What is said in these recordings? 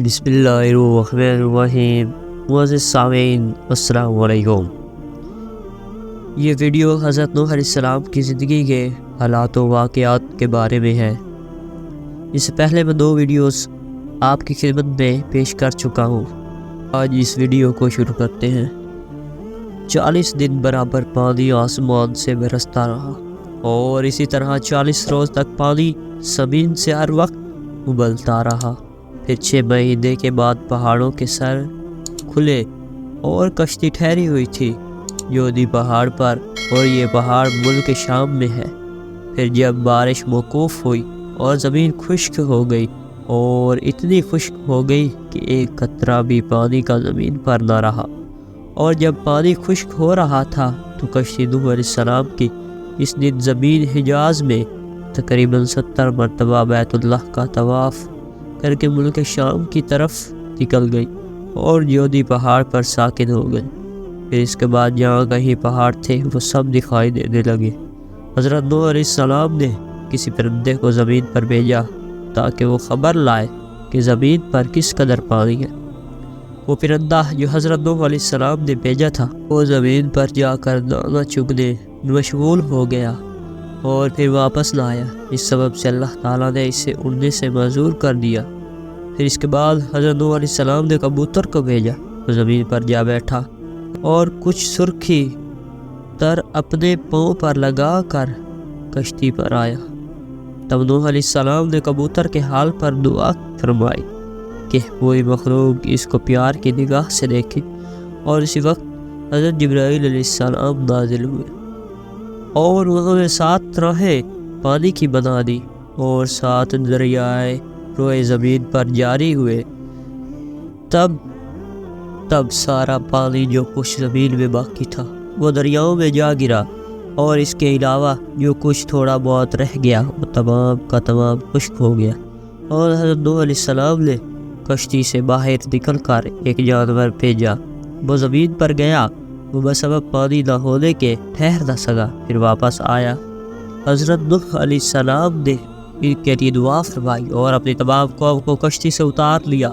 بسم اللہ الرحمن الرحیم۔ معزز سامعین السلام علیکم۔ یہ ویڈیو حضرت نوح علیہ السلام کی زندگی کے حالات و واقعات کے بارے میں ہے۔ اس سے پہلے میں 2 ویڈیوز آپ کی خدمت میں پیش کر چکا ہوں۔ آج اس ویڈیو کو شروع کرتے ہیں۔ 40 دن برابر پانی آسمان سے برستا رہا اور اسی طرح 40 روز تک پانی زمین سے ہر وقت ابلتا رہا۔ پھر 6 مہینے کے بعد پہاڑوں کے سر کھلے اور کشتی ٹھہری ہوئی تھی جودی پہاڑ پر، اور یہ پہاڑ ملک شام میں ہے۔ پھر جب بارش موقوف ہوئی اور زمین خشک ہو گئی، اور اتنی خشک ہو گئی کہ ایک قطرہ بھی پانی کا زمین پر نہ رہا، اور جب پانی خشک ہو رہا تھا تو کشتی نوح علیہ السلام کی اس دن زمین حجاز میں تقریباً 70 مرتبہ بیت اللہ کا طواف کر کے ملک شام کی طرف نکل گئی اور جودی پہاڑ پر ساکن ہو گئی۔ پھر اس کے بعد جہاں کہیں پہاڑ تھے وہ سب دکھائی دینے لگے۔ حضرت نوح علیہ السلام نے کسی پرندے کو زمین پر بھیجا تاکہ وہ خبر لائے کہ زمین پر کس قدر پانی ہے۔ وہ پرندہ جو حضرت نوح علیہ السلام نے بھیجا تھا وہ زمین پر جا کر دانہ چگنے مشغول ہو گیا اور پھر واپس نہ آیا۔ اس سبب سے اللہ تعالیٰ نے اسے اڑنے سے معذور کر دیا۔ پھر اس کے بعد حضرت نوح علیہ السلام نے کبوتر کو بھیجا، وہ زمین پر جا بیٹھا اور کچھ سرخی تر اپنے پاؤں پر لگا کر کشتی پر آیا۔ تب نوح علیہ السلام نے کبوتر کے حال پر دعا فرمائی کہ وہی مخلوق اس کو پیار کی نگاہ سے دیکھے، اور اسی وقت حضرت جبرائیل علیہ السلام نازل ہوئے اور انہوں نے 7 راہیں پانی کی بنا دی اور 7 دریائے روئے زمین پر جاری ہوئے۔ تب سارا پانی جو کچھ زمین میں باقی تھا وہ دریاؤں میں جا گرا، اور اس کے علاوہ جو کچھ تھوڑا بہت رہ گیا وہ تمام کا تمام خشک ہو گیا۔ اور حضرت نوح علیہ السلام نے کشتی سے باہر نکل کر ایک جانور بھیجا، وہ زمین پر گیا، وہ بسبب پانی نہ ہونے کے ٹھہر نہ سکا، پھر واپس آیا۔ حضرت نوح علیہ السلام نے ان کے لیے دعا فرمائی اور اپنی تمام قوم کو کشتی سے اتار لیا۔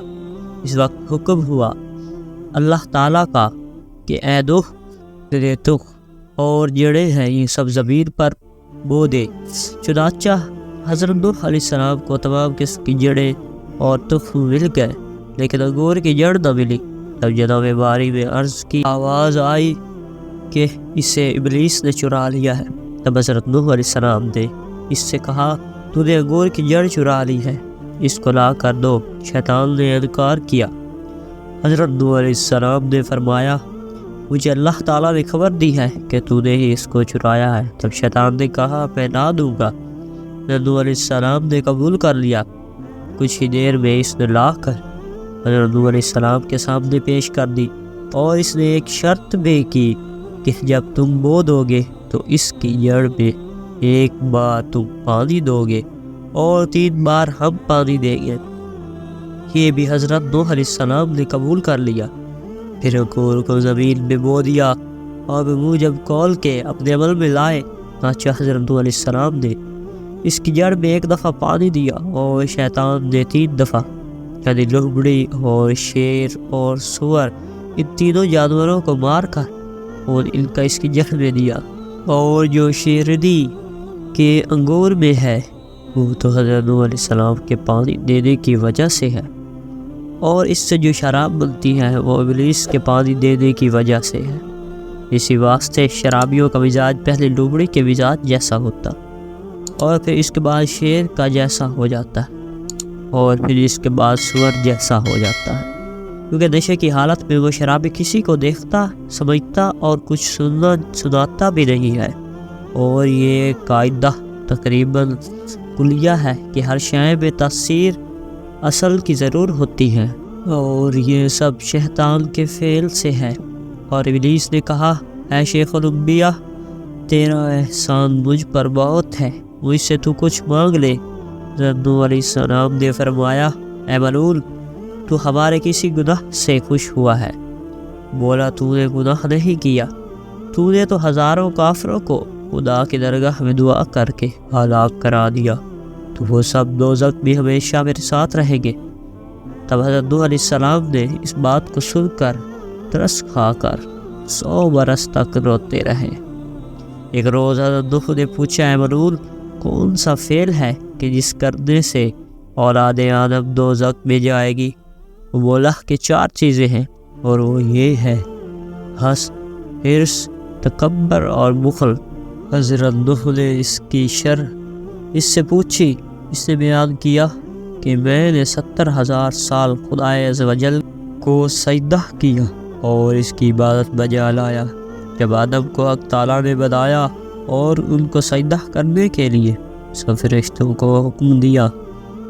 اس وقت حکم ہوا اللہ تعالیٰ کا کہ اے نوح، تیرے تخ اور جڑیں ہیں یہ سب زمین پر بو دے۔ چنانچہ حضرت نوح علیہ السلام کو تمام قسم کی جڑیں اور تخ مل گئے، لیکن انگور کی جڑ نہ ملی۔ تب جناب باری میں عرض کی آواز آئی کہ اسے ابلیس نے چرا لیا ہے۔ تب حضرت نوح علیہ السلام نے اس سے کہا تو نے انگور کی جڑ چرا لی ہے، اس کو لا کر دو۔ شیطان نے انکار کیا۔ حضرت نوح علیہ السلام نے فرمایا مجھے اللہ تعالیٰ نے خبر دی ہے کہ تو نے ہی اس کو چرایا ہے۔ تب شیطان نے کہا میں نہ دوں گا۔ نوح علیہ السلام نے قبول کر لیا۔ کچھ ہی دیر میں اس نے لا کر حضرت نوح علیہ السلام کے سامنے پیش کر دی، اور اس نے ایک شرط بھی کی کہ جب تم بو دو گے تو اس کی جڑ میں 1 بار تم پانی دو گے اور 3 بار ہم پانی دیں گے۔ یہ بھی حضرت نوح علیہ السلام نے قبول کر لیا۔ پھر انگور کو زمین میں بو دیا اور منہ جب کھول کے اپنے عمل میں لائے، حضرت نوح علیہ السلام نے اس کی جڑ میں 1 دفعہ پانی دیا، اور شیطان نے 3 دفعہ، یعنی لومڑی اور شیر اور سور، ان تینوں جانوروں کو مار کر اور ان کا اس کی جڑ میں دیا۔ اور جو شیردی کے انگور میں ہے وہ تو حضرت نوح علیہ السلام کے پانی دینے کی وجہ سے ہے، اور اس سے جو شراب بنتی ہے وہ ابلیس کے پانی دینے کی وجہ سے ہے۔ اسی واسطے شرابیوں کا مزاج پہلے لومڑی کے مزاج جیسا ہوتا، اور پھر اس کے بعد شیر کا جیسا ہو جاتا ہے، اور پھر اس کے بعد سور جیسا ہو جاتا ہے، کیونکہ نشے کی حالت میں وہ شرابی کسی کو دیکھتا، سمجھتا اور کچھ سناتا بھی نہیں ہے۔ اور یہ قاعدہ تقریباً کلیہ ہے کہ ہر شے میں تاثیر اصل کی ضرور ہوتی ہے، اور یہ سب شیطان کے فعل سے ہے۔ اور ابلیس نے کہا اے شیخ الانبیاء، تیرا احسان مجھ پر بہت ہے، مجھ سے تو کچھ مانگ لے۔ حضرت نوح علیہ السلام نے فرمایا اے ملعون، تو ہمارے کسی گناہ سے خوش ہوا ہے؟ بولا تو نے گناہ نہیں کیا، تو نے تو ہزاروں کافروں کو خدا کی درگاہ میں دعا کر کے ہلاک کرا دیا، تو وہ سب دوزخ میں ہمیشہ میرے ساتھ رہیں گے۔ تب حضرت نوح علیہ السلام نے اس بات کو سن کر ترس کھا کر 100 برس تک روتے رہے۔ ایک روز حضرت نوح نے پوچھا، اے ملعون، کون سا فعل ہے کہ جس کرنے سے اولاد آدم دوزخ میں جائے گی؟ وہ بولا کہ 4 چیزیں ہیں، اور وہ یہ ہے: حسد، حرص، تکبر اور بخل۔ حضرت نوح نے اس کی شرح اس سے پوچھی۔ اس نے بیان کیا کہ میں نے 70,000 سال خدائے عز و جل کو سجدہ کیا اور اس کی عبادت بجا لایا۔ جب آدم کو حق تعالیٰ نے بنایا اور ان کو سجدہ کرنے کے لیے سب فرشتوں کو حکم دیا،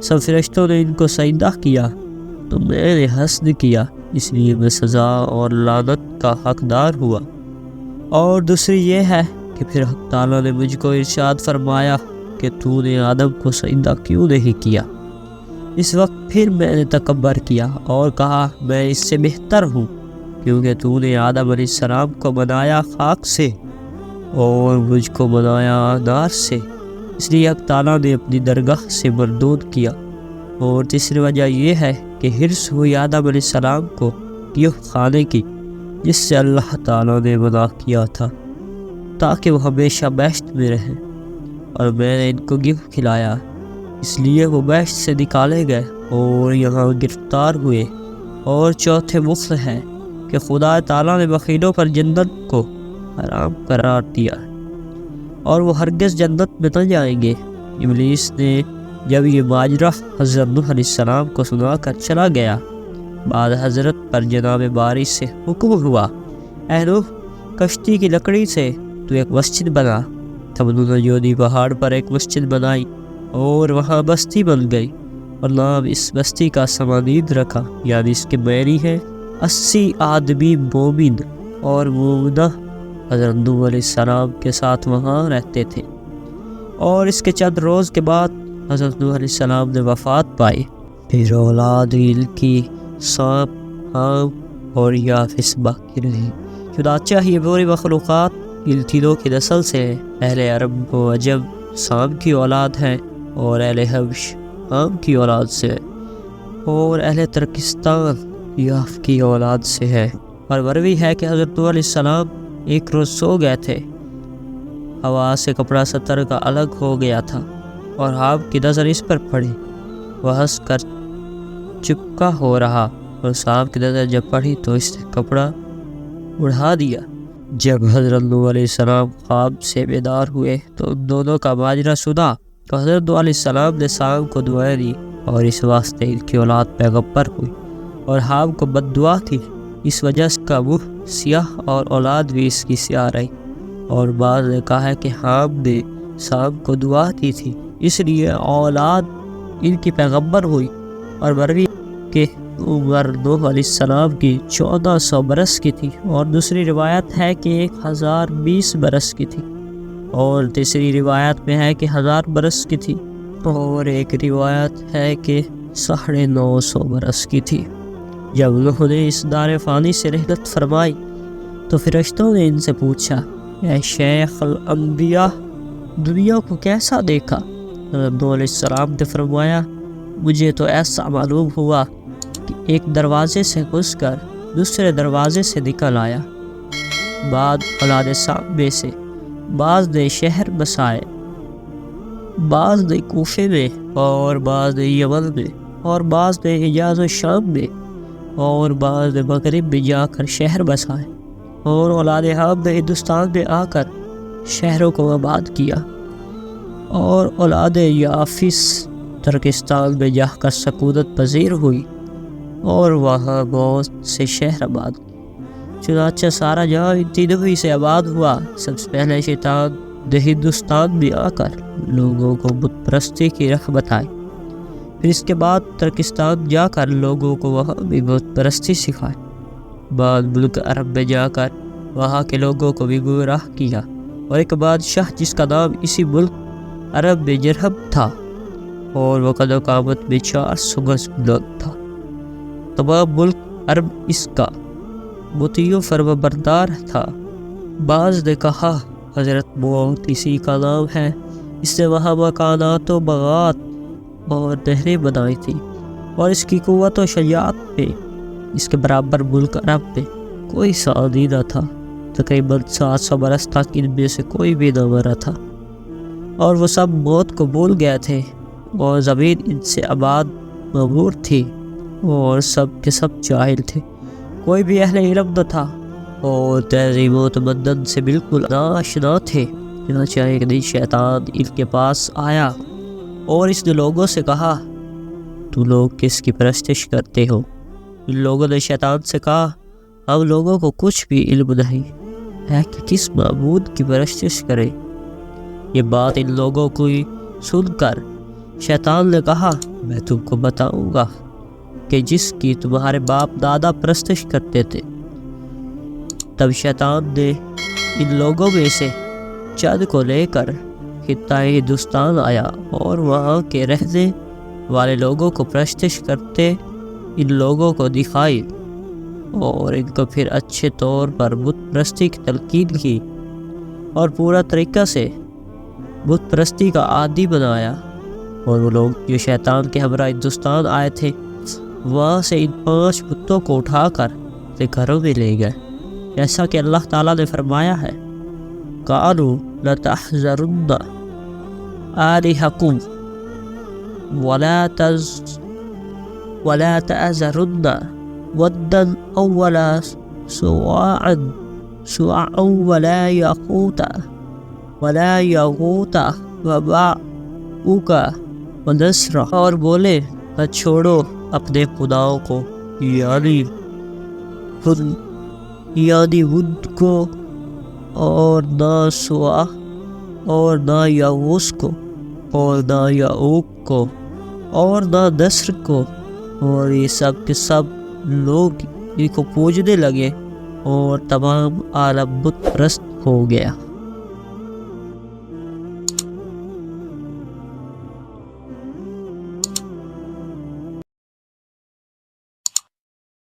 سب فرشتوں نے ان کو سجدہ کیا، تو میں نے حسد کیا، اس لیے میں سزا اور لعنت کا حقدار ہوا۔ اور دوسری یہ ہے کہ پھر حق تعالیٰ نے مجھ کو ارشاد فرمایا کہ تو نے آدم کو سجدہ کیوں نہیں کیا؟ اس وقت پھر میں نے تکبر کیا اور کہا میں اس سے بہتر ہوں، کیونکہ تو نے آدم علیہ السلام کو بنایا خاک سے اور مجھ کو بنایا نار سے، اس لیے حق تعالیٰ نے اپنی درگاہ سے مردود کیا۔ اور تیسری وجہ یہ ہے کہ حرص ہوئی آدم علیہ السلام کو گیہ کھانے کی، جس سے اللہ تعالیٰ نے منع کیا تھا تاکہ وہ ہمیشہ بہشت میں رہیں، اور میں نے ان کو گیہ کھلایا، اس لیے وہ بہشت سے نکالے گئے اور یہاں گرفتار ہوئے۔ اور چوتھے بخل ہے کہ خدا تعالیٰ نے بخیلوں پر جنت کو حرام قرار دیا اور وہ ہرگز جنت میں نہ جائیں گے۔ ابلیس نے جب یہ ماجرا حضرت نوح علیہ السلام کو سنا کر چلا گیا، بعد حضرت پر جناب باری سے حکم ہوا، اے نوح، کشتی کی لکڑی سے تو ایک مسجد بنا۔ تب انہوں نے جودی پہاڑ پر ایک مسجد بنائی اور وہاں بستی بن گئی، اور نام اس بستی کا سمانید رکھا، یعنی اس کے معنی ہے 80 آدمی مومن اور مومنہ حضرت نوح علیہ السلام کے ساتھ وہاں رہتے تھے۔ اور اس کے چند روز کے بعد حضرت نوح علیہ السلام نے وفات پائی۔ پھر اولاد ان کی سانپ، حام اور یافس باقی رہی۔ چنانچہ یہ پوری مخلوقات ان تینوں کی نسل سے ہیں۔ اہل عرب و عجم سانپ کی اولاد ہیں، اور اہل حبش حام کی اولاد سے ہے، اور اہل ترکستان یاف کی اولاد سے ہے۔ اور مروی ہے کہ حضرت نوح علیہ السلام ایک روز سو گئے تھے، ہوا سے کپڑا ستر کا الگ ہو گیا تھا، اور حام کی نظر اس پر پڑی، وہ ہنس کر چپکا ہو رہا، اور سانپ کی نظر جب پڑی تو اس نے کپڑا اڑا دیا۔ جب حضرت نوح علیہ السلام خواب سے بیدار ہوئے تو ان دونوں کا ماجرا سنا، تو حضرت نوح علیہ السلام نے سانپ کو دعائیں دی، اور اس واسطے ان کی اولاد پیغمبر ہوئی، اور حام کو بد دعا تھی، اس وجہ سے کا منہ سیاہ اور اولاد بھی اس کی سیاہ رہی۔ اور بعض نے کہا ہے کہ حام نے سانپ کو دعا دی تھی، اس لیے اولاد ان کی پیغمبر ہوئی۔ اور مروی کہ عمر نوح علیہ السلام کی 1400 برس کی تھی، اور دوسری روایت ہے کہ 1020 برس کی تھی، اور تیسری روایت میں ہے کہ 1000 برس کی تھی، اور ایک روایت ہے کہ 950 برس کی تھی۔ جب انہوں نے اس دار فانی سے رحلت فرمائی تو فرشتوں نے ان سے پوچھا، اے شیخ الانبیاء، دنیا کو کیسا دیکھا؟ حضرت نوح علیہ السلام نے فرمایا، مجھے تو ایسا معلوم ہوا کہ ایک دروازے سے گھس کر دوسرے دروازے سے نکل آیا۔ بعد اولاد سام میں سے بعض نے شہر بسائے، بعض نے کوفے میں، اور بعض نے یمن میں، اور بعض نے حجاز و شام میں، اور بعض نے مغرب میں جا کر شہر بسائے، اور اولاد حام نے ہندوستان میں آ کر شہروں کو آباد کیا، اور اولاد یافس ترکستان میں جا کر سکونت پذیر ہوئی، اور وہاں بہت سے شہر آباد کیے۔ چنانچہ سارا جہاں ان تینوں ہی سے آباد ہوا۔ سب سے پہلے شیطان نے ہندوستان میں آ کر لوگوں کو بت پرستی کی رخ بتائی، پھر اس کے بعد ترکستان جا کر لوگوں کو وہاں بھی بت پرستی سکھائی، بعد ملک عرب میں جا کر وہاں کے لوگوں کو بھی گمراہ کیا، اور ایک بادشاہ جس کا نام اسی ملک عرب میں جرہم تھا، اور وہ قد و قامت میں 400 گز بلند تھا۔ تمام ملک عرب اس کا مطیع و فرما بردار تھا۔ بعض نے کہا حضرت موت اسی کا نام ہے، اس نے وہاں مکانات و باغات اور نہریں بنائی تھی، اور اس کی قوت و شجاعت پہ اس کے برابر ملک عرب میں کوئی سعودی نہ تھا۔ تقریباً 700 برس تک ان میں سے کوئی بھی نہ مرا تھا، اور وہ سب موت کو بھول گئے تھے، اور زمین ان سے آباد معمور تھی، اور سب کے سب جاہل تھے، کوئی بھی اہل علم نہ تھا، اور تہذیب و تمدن سے بالکل ناآشنا تھے۔ چنانچہ ایک دن شیطان ان کے پاس آیا اور اس نے لوگوں سے کہا، تو لوگ کس کی پرستش کرتے ہو؟ ان لوگوں نے شیطان سے کہا، ہم لوگوں کو کچھ بھی علم نہیں ہے کہ کس معبود کی پرستش کریں۔ یہ بات ان لوگوں کو سن کر شیطان نے کہا، میں تم کو بتاؤں گا کہ جس کی تمہارے باپ دادا پرستش کرتے تھے۔ تب شیطان نے ان لوگوں میں سے چند کو لے کر خطہ ہندوستان آیا اور وہاں کے رہنے والے لوگوں کو پرستش کرتے ان لوگوں کو دکھائی، اور ان کو پھر اچھے طور پر بت پرستی کی تلقین کی، اور پورا طریقہ سے بت پرستی کا عادی بنایا۔ اور وہ لوگ جو شیطان کے ہمراہ ہندوستان آئے تھے، وہاں سے ان 5 بتوں کو اٹھا کر اپنے گھروں میں لے گئے، جیسا کہ اللہ تعالیٰ نے فرمایا ہے، قالوا لتحذرن آلہکم ولا تعذرن ودا اولا سواعا ولا یغوث ویعوق ونسرا، اور بولے نہ چھوڑو اپنے خداؤں کو، یعنی ود کو، اور نہ سوا، اور نہ یغوث کو، اور نہ یعوق کو، اور نہ نصر کو۔ اور یہ سب کے سب لوگ ان کو پوجنے لگے، اور تمام عالم بت پرست ہو گیا۔